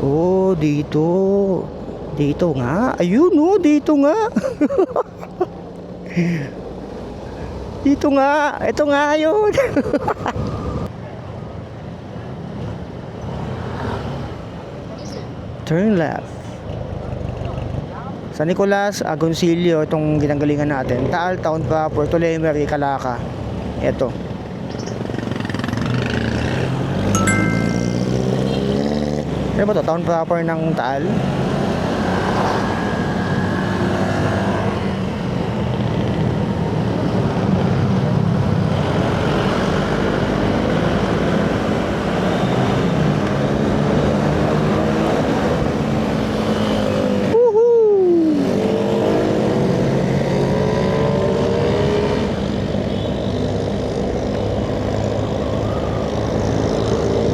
Oh, dito. Dito nga. Ayun oh, dito nga. Dito nga. Ito nga yun. Turn left. San Nicolas, Agoncillo, itong ginanggalingan natin. Taal, Town Proper, Tulemery, Calaca. Ito. Ano ba to? Town Proper ng Taal?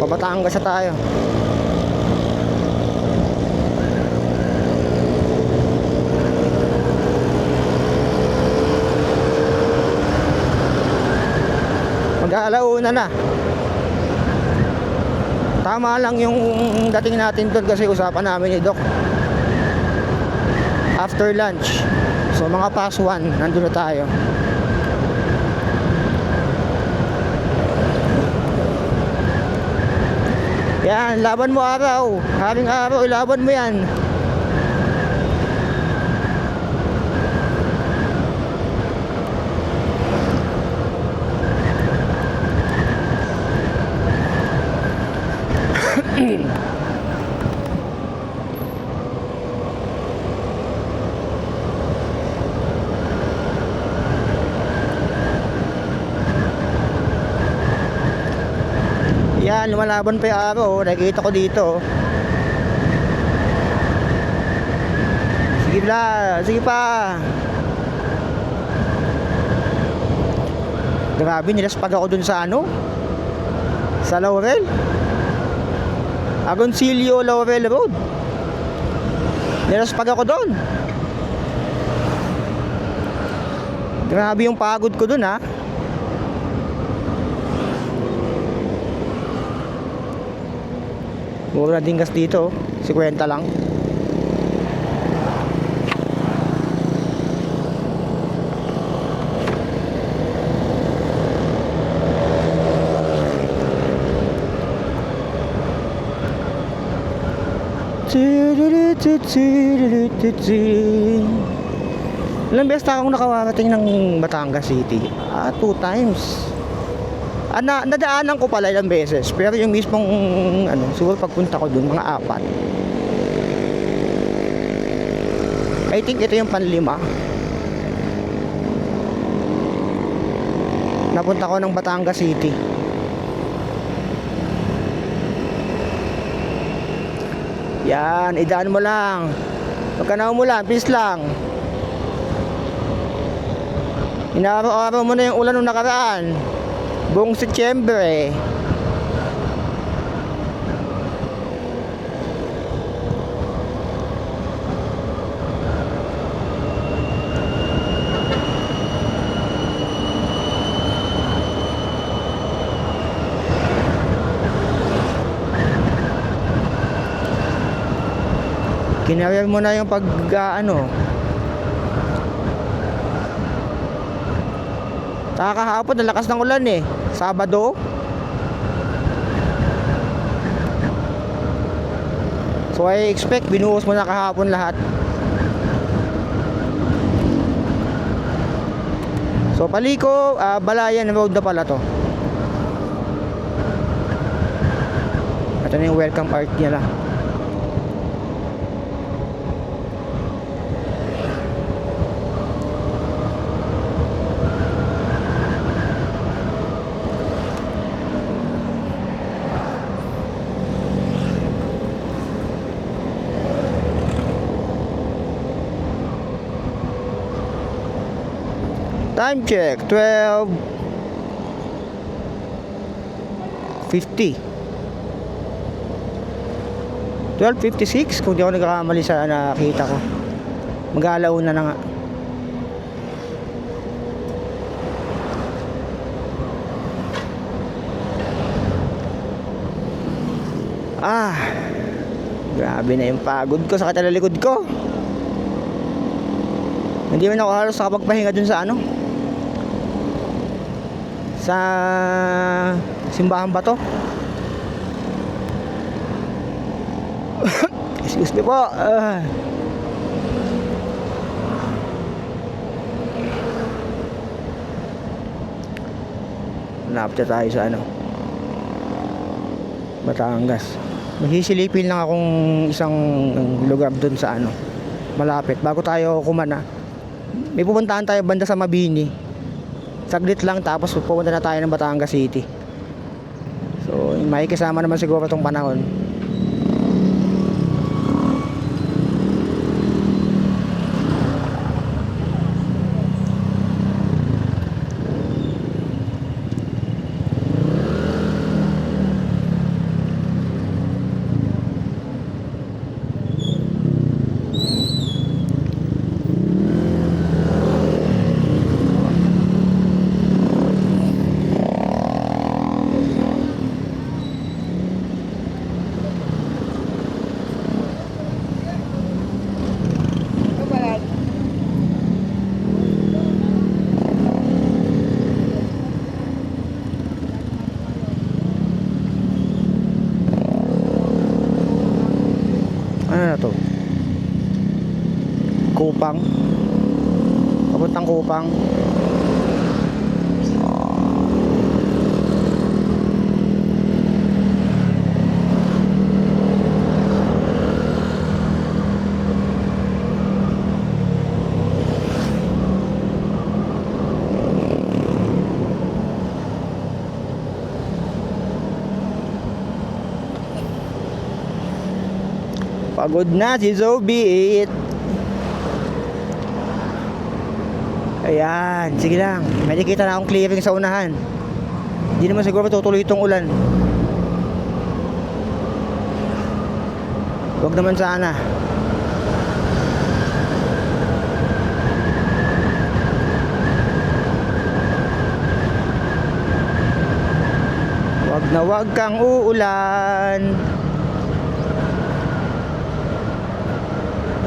Batangas na tayo. Mag-aalauna na. Tama lang yung dating natin doon kasi usapan namin ni Doc after lunch. So mga past 1 nandun na tayo. Yan, laban mo araw. Haring araw, ilaban mo yan. Yan, lumalaban pa yung araw. Nakikita ko dito. Sige pa, sige pa. Grabe, nilaspag ako dun sa ano? Sa Laurel. Agoncillo, Laurel Road. Nilaspag ako dun. Grabe yung pagod ko dun, ha. Mura din gas dito, 50 lang. Ilang beses na akong nakawarating ng Batangas City? 2 times. Nadaanan ko pala ilang beses, pero yung mismong ano, siguro pagpunta ko dun mga 4. I think ito yung panlima. Napunta ko ng Batangas City. Yan, idaan mo lang. Huwag ka na umulan, please lang. Inaaraw-araw mo na yung ulan nung nakaraan. Buong Setyembre. Kinarir mo na yung ano. Kahapon, nalakas ng ulan eh. Sabado. So I expect binuhos mo na kahapon lahat. So Paliko, Balayan Road na pala to. Ito na yung welcome art nila. Time check, 12:50. 12:56 kung di ako nagkakamali sa nakita ko. Mag-aalauna na nga. Grabe na yung pagod ko, sakit na likod ko. Hindi man ako halos nakapagpahinga dun sa ano, sa simbahan ba to? Excuse me po. Napta tayo sa ano, Batangas. Mahisilipin lang akong isang lugar dun sa ano, malapit bago tayo kumana. May pupuntahan tayo banda sa Mabini. Saglit lang tapos pupunta na tayo ng Batangas City. So may kasama naman siguro itong panahon. Ano na to? Kupang. Papuntang Kupang. Pagod na si Zoe. Ayan, sige lang. May nakita na akong clearing sa unahan. Hindi naman siguro tutuloy itong ulan. Huwag naman sana. Huwag kang uulan.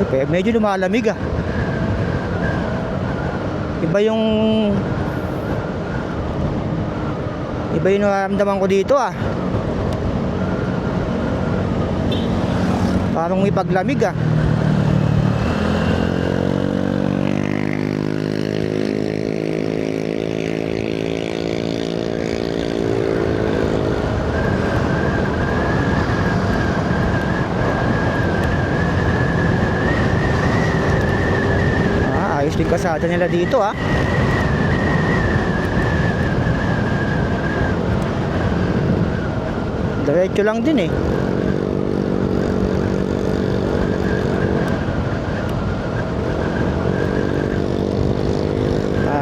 Okay, medyo lumalamig ah. Iba yung nararamdaman ko dito ah. Parang may paglamig ah. Ayos din kasada nila dito ah. Diretso lang din eh.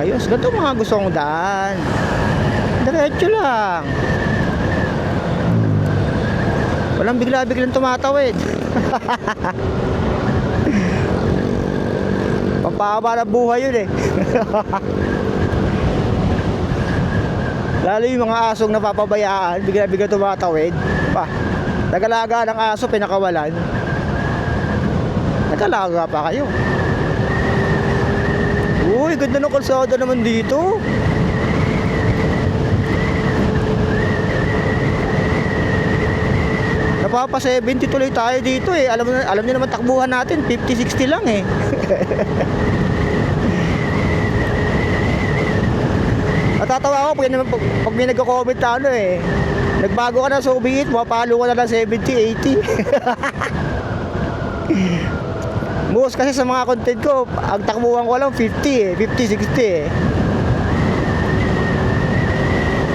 Ayos, ganito mga gusto kong daan. Diretso lang. Walang bigla-biglang tumatawid. Pampahaba ng buhay yun eh. Lalo yung mga asong napapabayaan, bigla-bigla tumatawid pa. Nagalaga ng aso, pinakawalan. Nagalaga pa kayo. Uy, ganda ng kalsada naman dito. Napapa 70 tuloy tayo dito eh. Alam niyo naman takbuhan natin 50-60 lang eh. Natatawa ako pag may nagko-comment na ano eh. Nagbago ka na sa Soviet, mapalo ka na ng 70-80. Most kasi sa mga content ko, ang takbuhan ko lang 50 eh, 50-60 eh.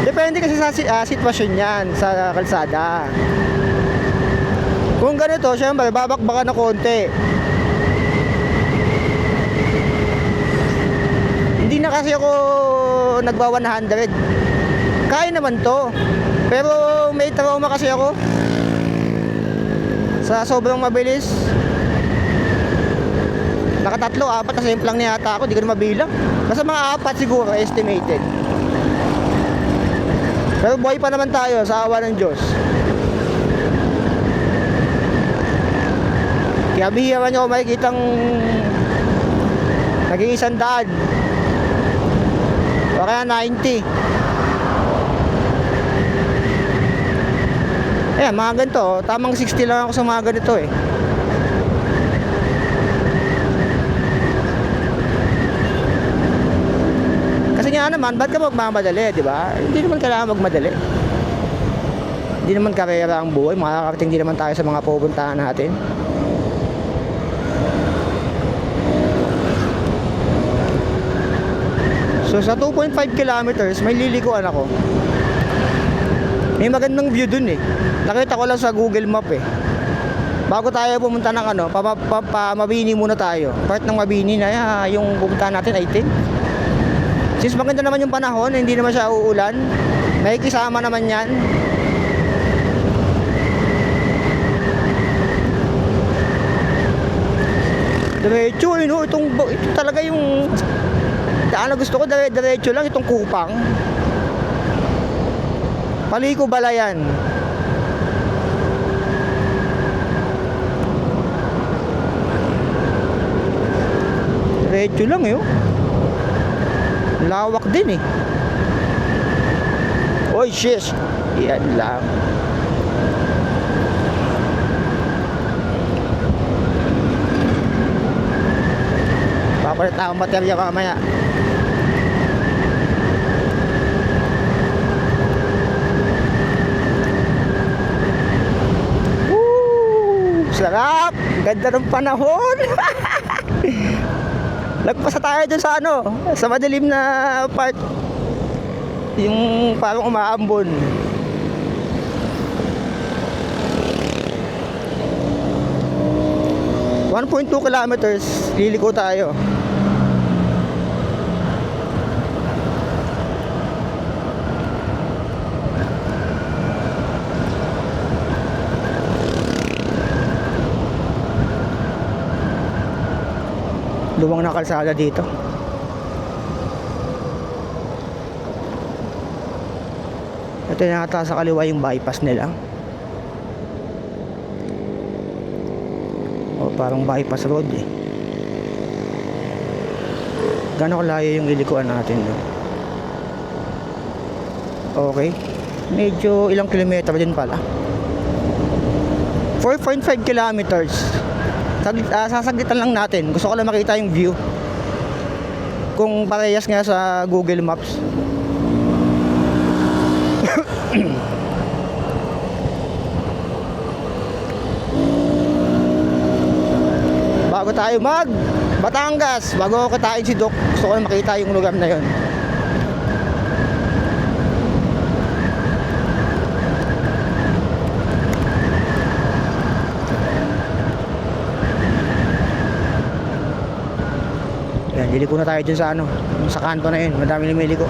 Depende kasi sa sitwasyon yan, sa kalsada. Kung ganito, syempre, babakbakan na konti. Hindi na kasi ako nagba 100. Kaya naman to. Pero may trauma kasi ako sa sobrang mabilis. Nakatatlo, apat na simplang niyata ako, di ko na mabilang. Basta mga apat siguro, estimated. Pero buhay pa naman tayo sa awa ng Diyos. Kaya bihira nyo makikitang naging 100 o kaya 90. Ayan, mga ganito, tamang 60 lang ako sa mga ganito eh. Kasi nga naman, ba't ka magmamadali, di ba? Hindi naman kailangan magmadali. Hindi naman karera ang buhay, makakarating din naman tayo sa mga pupuntahan natin. So sa 2.5 kilometers, may lilikuan ako. May magandang view dun eh. Nakita ko lang sa Google Map eh. Bago tayo pumunta ng Mabini muna tayo. Part ng Mabini na yung pupuntahan natin, I think. Since maganda naman yung panahon, hindi naman siya uulan. May kisama naman yan. Diretso, ito talaga yung daan na gusto ko, diretso lang itong Kupang. Paliko Balayan. Diretso lang yun. Lawak din eh. Oy, shish. Yan lang. Papalit akong baterya mamaya. Sarap! Ganda ng panahon! Nagpasa tayo dun sa sa madilim na part. Yung parang umaambon. (1.2 kilometers) liliko tayo. Luwang na kalsada dito. Ito yata sa kaliwa yung bypass nila. O parang bypass road eh. Gano'ng kalayo yung lilikuan natin no? Okay. Medyo ilang kilometro din pala. 4.5 kilometers. Sasaglitan lang natin. Gusto ko lang makita yung view. Kung parehas nga sa Google Maps. Bago tayo Batangas, bago ako kitain si Doc, gusto ko lang makita yung lugar na yon. Yan, liliko na tayo dun sa sa kanto na yun, madami lumiliko.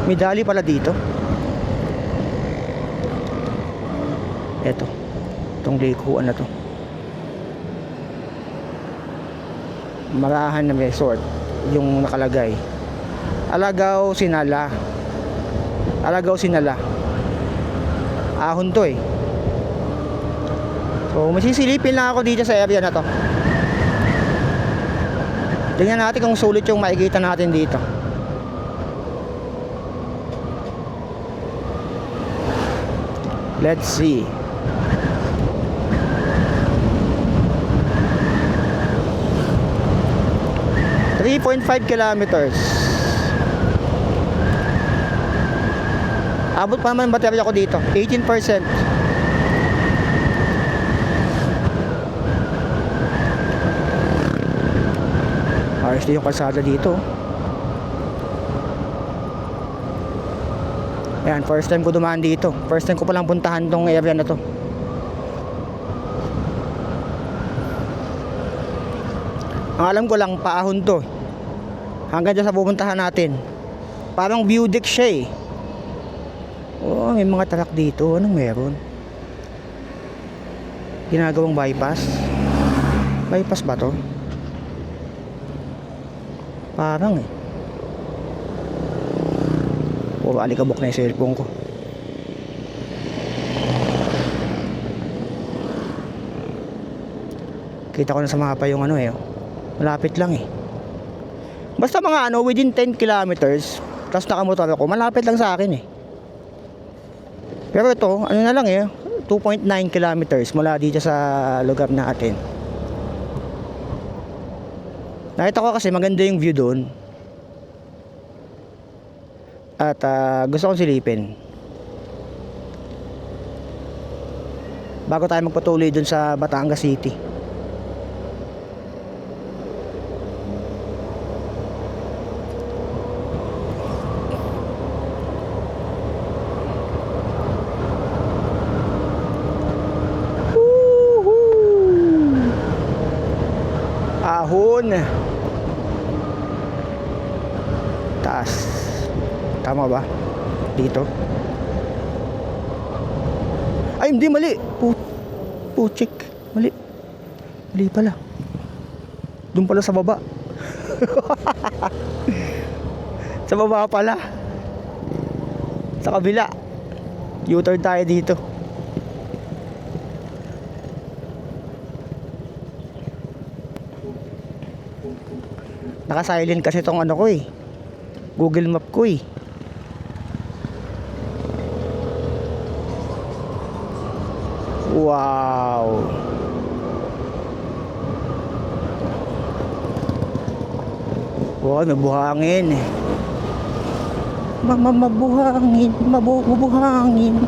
May dali pala dito. Itong likuan na to. Marahan na resort yung nakalagay. Alagaw Sinala. Ahon to eh. So masisilipin lang ako dito sa area na to. Tingnan natin kung sulit yung makikita natin dito. Let's see. (3.5 kilometers). Abot pa naman ang baterya ko dito, 18%. Ayos din yung kalsada dito. Ayan, first time ko dumaan dito. First time ko palang puntahan tong area na to. Ang alam ko lang, paahon to. Hanggang dyan sa pupuntahan natin. Parang view deck siya eh. Oh, may mga truck dito. Anong meron? Ginagawang bypass. Bypass ba to? Parang eh. O, alikabok na yung cellphone ko. Kita ko na sa mapa yung ano eh. Malapit lang eh. Basta mga ano, within 10 kilometers, tapos nakamotor ako, malapit lang sa akin eh. Pero ito, ano na lang eh, 2.9 kilometers mula dito sa lugar natin. Nakita ko kasi maganda yung view doon. At gusto kong silipin. Bago tayo magpatuloy doon sa Batangas City. Ahon. Taas. Tama ba? Dito. Ay, hindi, mali. Puchik. Mali. Mali pala. Doon pala sa baba. Sa baba pala. Sa kabila. U-turn tayo dito. Naka-silent kasi tong ano ko eh. Google Map ko eh. Wow. Wow, mabuhangin. Mabuhangin, mabuhangin.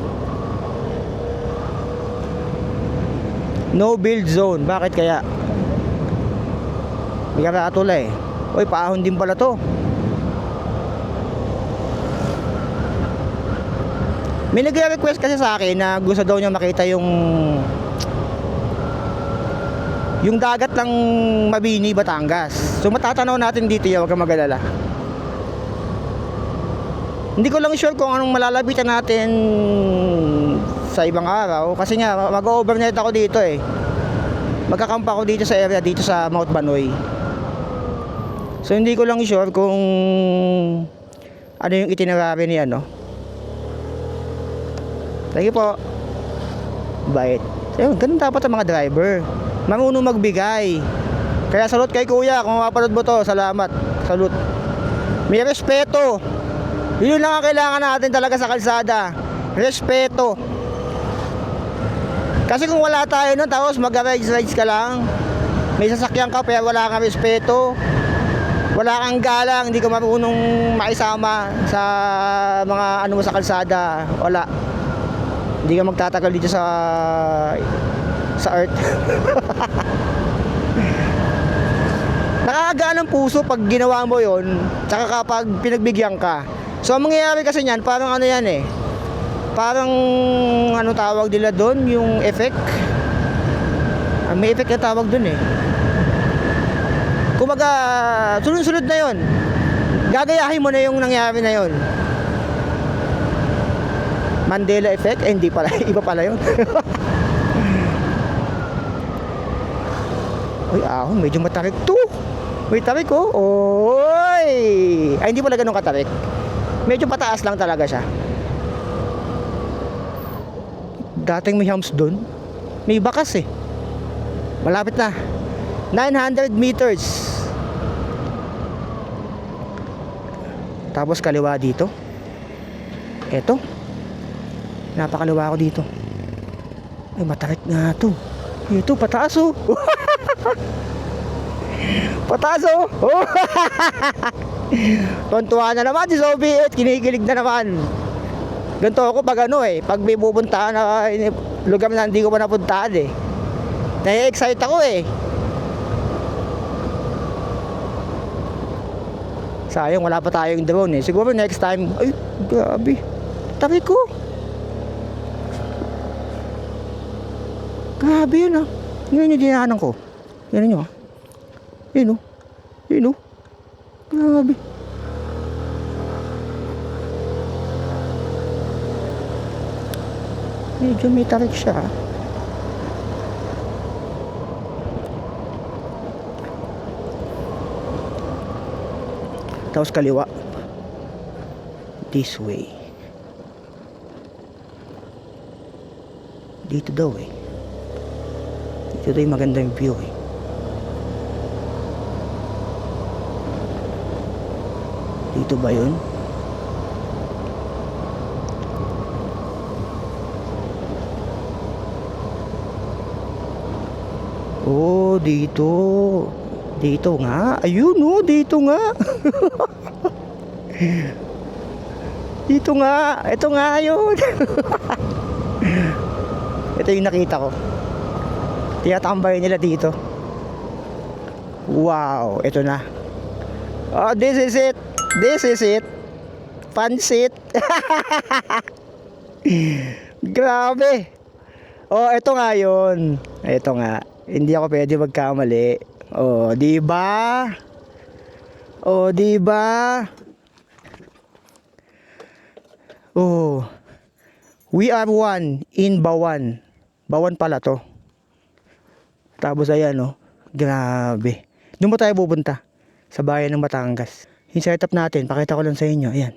No build zone. Bakit kaya? May karatula eh. Uy, paahon din pala to. May nagre-request kasi sa akin na gusto daw niya makita yung dagat ng Mabini, Batangas. So matatanaw natin dito yan, huwag kang mag-alala. Hindi ko lang sure kung anong malalapitan natin sa ibang araw. Kasi nga, mag-overnight ako dito eh. Magkakamp ako dito sa area, dito sa Mount Banoy. So hindi ko lang sure kung ano yung itinerary ni ano. Thank you po. Bait. So, ganun dapat ang mga driver. Marunong magbigay. Kaya salute kay kuya kung mapapanood mo to. Salamat. Salute. May respeto. Yun lang ang kailangan natin talaga sa kalsada. Respeto. Kasi kung wala tayo nun, tapos mag-rides ka lang, may sasakyan ka pero wala kang respeto, wala kang galang, hindi ka marunong makisama sa mga ano mo sa kalsada, wala. Hindi ka magtatagal dito sa earth. Nakakagaan ng puso pag ginawa mo yon, tsaka kapag pinagbigyan ka. So ang mangyayari kasi niyan, parang ano yan eh, parang ano tawag nila doon, yung effect. May effect na tawag doon eh. Kumaga sunod-sunod na yon, gagayahin mo na yung nangyari na yon. Mandela effect? Eh, hindi pala, iba pala yun. Uy, ahon, medyo matarik to. May tarik oh. Oy! Ay, hindi pala ganun katarik. Medyo pataas lang talaga siya. Dating may humps doon, may bakas eh. Malapit na. 900 meters. Tapos kaliwa dito. Eto. Napakaliwa ako dito. Ay, matarik nga to. Ito, pataas oh. Pataas oh. Tontuwa na naman si Soviet. Kinikilig na naman. Ganito ako pag ano eh, pag may pupuntahan na lugar na hindi ko pa napuntahan eh. Nai-excite ako eh. Sayang wala pa tayong drone eh. Siguro next time, ay grabe. Tarik ko. Grabe yun ah. Yun yung dinaanan ko. Yan nyo ah. Yun oh. Yun oh. Grabe. Medyo may tarik siya. Tapos kaliwa. This way. Dito daw eh. Dito daw yung magandang view eh. Dito ba yun? Oh, dito. Dito nga. Ayun oh, dito nga. Dito nga. Ito nga yun. Ito yung nakita ko. Tinatambay nila dito. Wow, ito na. Oh, this is it. This is it. Pansit. Grabe. Oh, ito nga yun. Ito nga. Hindi ako pwede magkamali. Oh, di ba? Oh, di ba? Oh. We are one in Bawan. Bawan pala to. Tapos ayan oh. Grabe. Doon ba tayo pupunta? Sa bayan ng Batangas. Yung setup natin, pakita ko lang sa inyo. Ayan.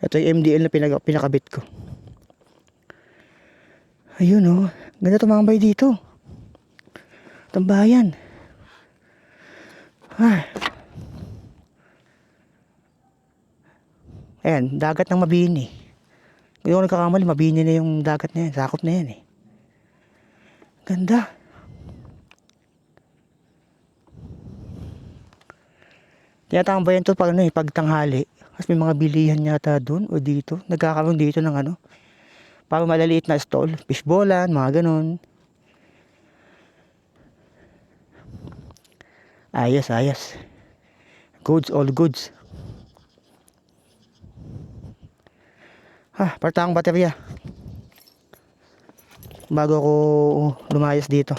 Ito yung MDL na pinakabit ko. Ayun oh. Ganda tumambay dito. Itong bayan. Ah. Ayan, dagat ng Mabini. Kung ako nagkakamali, Mabini na yung dagat na yan. Sakop na yan eh. Ganda. Tinatambayan to pag, pag tanghali. Kasi may mga bilihan yata dun o dito. Nagkakaroon dito ng ano. Parang malaliit na stall. Fishballan, mga ganun. Ayos, ayos. Goods, all goods. Partang baterya. Bago ako lumayas dito.